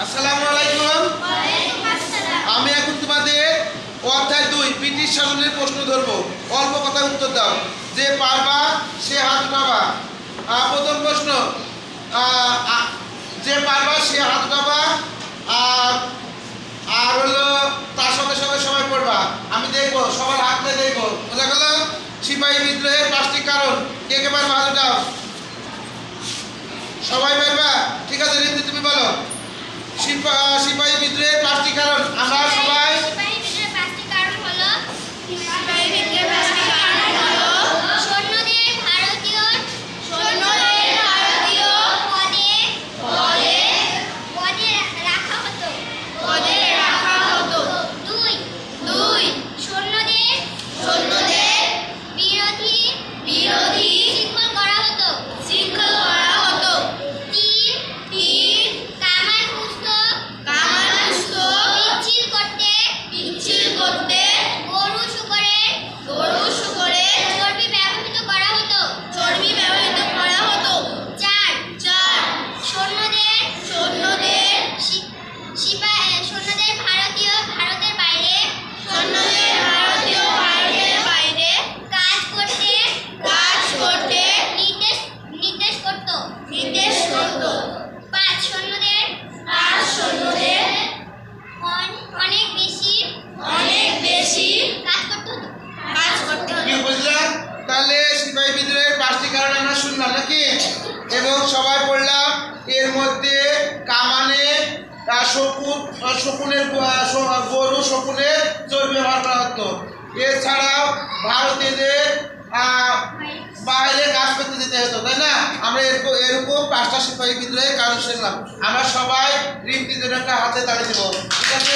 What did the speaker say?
আসসালামু আলাইকুম। আমি এখন তোমাদের অধ্যায় 2 ব্রিটিশ শাসনের প্রশ্ন ধরব। অল্প কথা উত্তর দাও। যে পারবা সে হাত উঠাবা। প্রথম প্রশ্ন, যে পারবা সে হাত উঠাবা। আর হলো তার সঙ্গে সঙ্গে সবাই পড়বা। আমি দেখবো, সবার হাতটা দেখবো। বোঝা গেল? সিপাহী বিদ্রোহের 5টি কারণ। কে কে পারবা হাত উঠাও। সবাই পারবা? ঠিক আছে, রিন্দি তুমি বলো। সিপাহী বিদ্রোহের 5টি কারণ। আমরা সবাই এবং সবাই পড়লাম। এর মধ্যে কামানে শকুনের গরু শকুনের চর্বি ব্যবহার করা হতো। এছাড়াও ভারতীয়দের বাইরে কাজ করতে যেতে হতো, তাই না? আমরা এরকম 5টা সিপাহী বিদ্রোহের কারণ শুনলাম। আমরা সবাই রিমটির জন্য একটা হাতে তাড়ি দেবো, ঠিক আছে?